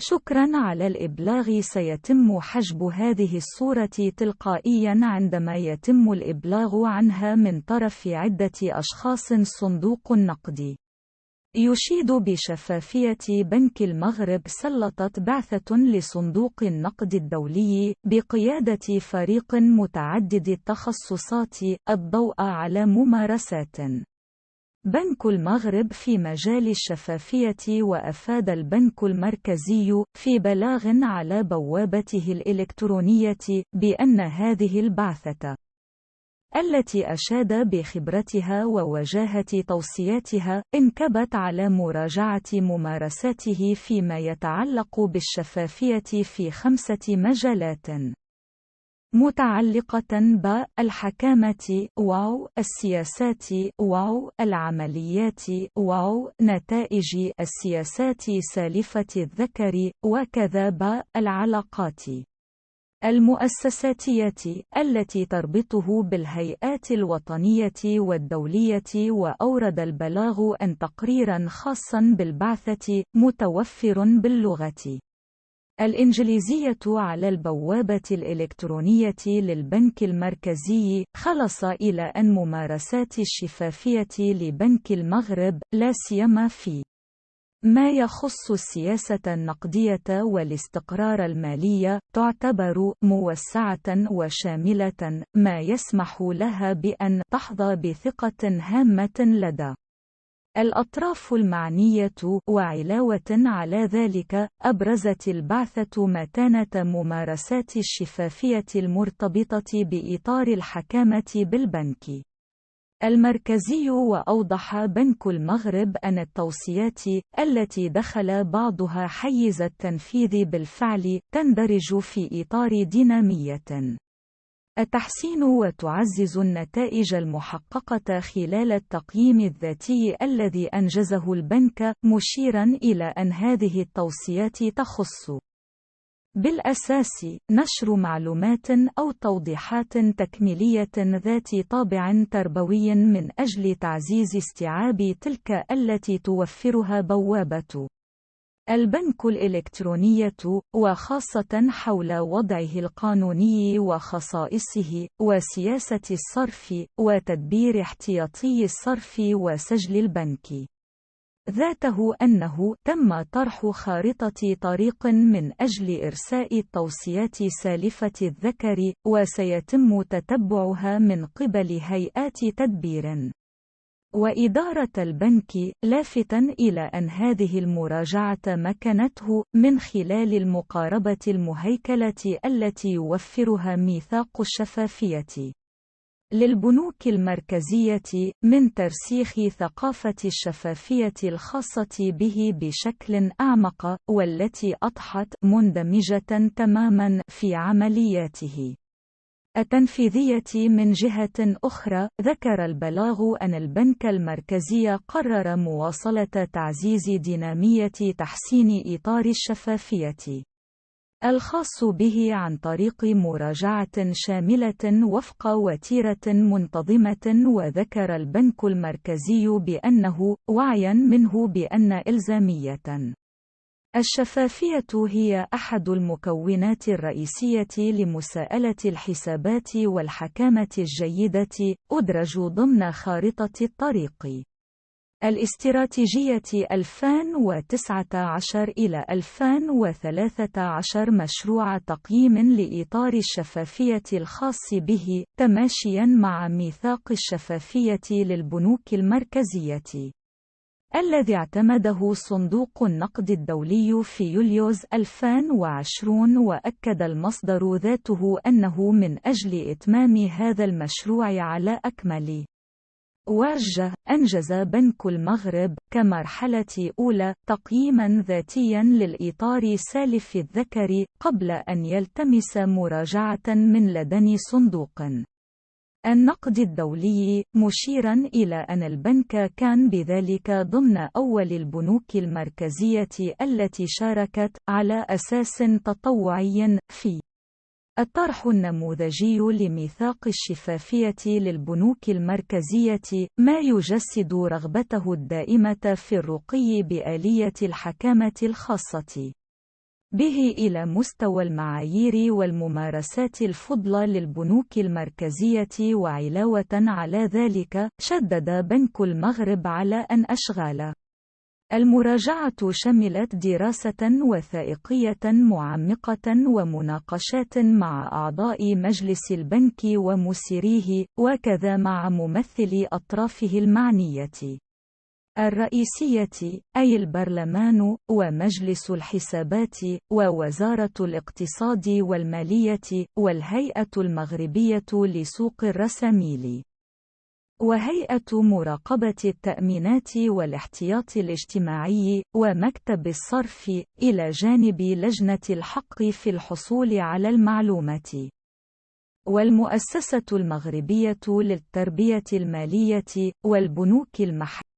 شكرا على الإبلاغ. سيتم حجب هذه الصورة تلقائيا عندما يتم الإبلاغ عنها من طرف عدة أشخاص. صندوق النقد يشيد بشفافية بنك المغرب. سلطت بعثة لصندوق النقد الدولي بقيادة فريق متعدد التخصصات الضوء على ممارسات بنك المغرب في مجال الشفافية. وأفاد البنك المركزي في بلاغ على بوابته الإلكترونية بأن هذه البعثة التي أشاد بخبرتها ووجاهة توصياتها انكبت على مراجعة ممارساته فيما يتعلق بالشفافية في 5 مجالات متعلقة بالحكامة السياسات العمليات نتائج السياسات سالفة الذكر وكذا العلاقات المؤسساتية التي تربطه بالهيئات الوطنية والدولية. وأورد البلاغ أن تقريرا خاصا بالبعثة متوفر باللغة الإنجليزية على البوابة الإلكترونية للبنك المركزي خلص إلى أن ممارسات الشفافية لبنك المغرب لا سيما في ما يخص السياسة النقدية والاستقرار المالي تعتبر موسعة وشاملة، ما يسمح لها بأن تحظى بثقة هامة لدى الأطراف المعنية. وعلاوة على ذلك، أبرزت البعثة متانة ممارسات الشفافية المرتبطة بإطار الحكامة بالبنك المركزي. وأوضح بنك المغرب أن التوصيات التي دخل بعضها حيز التنفيذ بالفعل تندرج في إطار دينامية التحسين وتعزز النتائج المحققة خلال التقييم الذاتي الذي أنجزه البنك، مشيرا إلى أن هذه التوصيات تخص بالأساس نشر معلومات أو توضيحات تكميلية ذات طابع تربوي من أجل تعزيز استيعاب تلك التي توفرها بوابة البنك الإلكترونية، وخاصة حول وضعه القانوني وخصائصه وسياسة الصرف وتدبير احتياطي الصرف وسجل البنك ذاته. أنه تم طرح خارطة طريق من أجل إرساء التوصيات سالفة الذكر، وسيتم تتبعها من قبل هيئات تدبير وإدارة البنك، لافتاً إلى أن هذه المراجعة مكنته من خلال المقاربة المهيكلة التي يوفرها ميثاق الشفافية للبنوك المركزية من ترسيخ ثقافة الشفافية الخاصة به بشكل أعمق، والتي أضحت مندمجة تماماً في عملياته التنفيذية. من جهة أخرى، ذكر البلاغ أن البنك المركزي قرر مواصلة تعزيز دينامية تحسين إطار الشفافية الخاص به عن طريق مراجعة شاملة وفق وتيرة منتظمة. وذكر البنك المركزي بأنه واعيا منه بأن إلزامية الشفافية هي أحد المكونات الرئيسية لمساءلة الحسابات والحكامة الجيدة، أدرج ضمن خارطة الطريق الاستراتيجية 2019 إلى 2013 مشروع تقييم لإطار الشفافية الخاص به، تماشيا مع ميثاق الشفافية للبنوك المركزية الذي اعتمده صندوق النقد الدولي في يوليو 2020. وأكد المصدر ذاته أنه من أجل إتمام هذا المشروع على أكمل وجه، أنجز بنك المغرب كمرحلة أولى تقييماً ذاتياً للإطار سالف الذكر قبل أن يلتمس مراجعة من لدن صندوق النقد الدولي، مشيراً إلى أن البنك كان بذلك ضمن أول البنوك المركزية التي شاركت على أساس تطوعي في الطرح النموذجي لميثاق الشفافية للبنوك المركزية، ما يجسد رغبته الدائمة في الرقي بآلية الحكامة الخاصة به إلى مستوى المعايير والممارسات الفضلى للبنوك المركزية. وعلاوة على ذلك، شدد بنك المغرب على أن أشغال المراجعة شملت دراسة وثائقية معمقة ومناقشات مع أعضاء مجلس البنك ومسيريه، وكذا مع ممثلي أطرافه المعنية الرئيسية، أي البرلمان، ومجلس الحسابات، ووزارة الاقتصاد والمالية، والهيئة المغربية لسوق الرساميل، وهيئة مراقبة التأمينات والاحتياط الاجتماعي، ومكتب الصرف، إلى جانب لجنة الحق في الحصول على المعلومات، والمؤسسة المغربية للتربية المالية، والبنوك المحلية.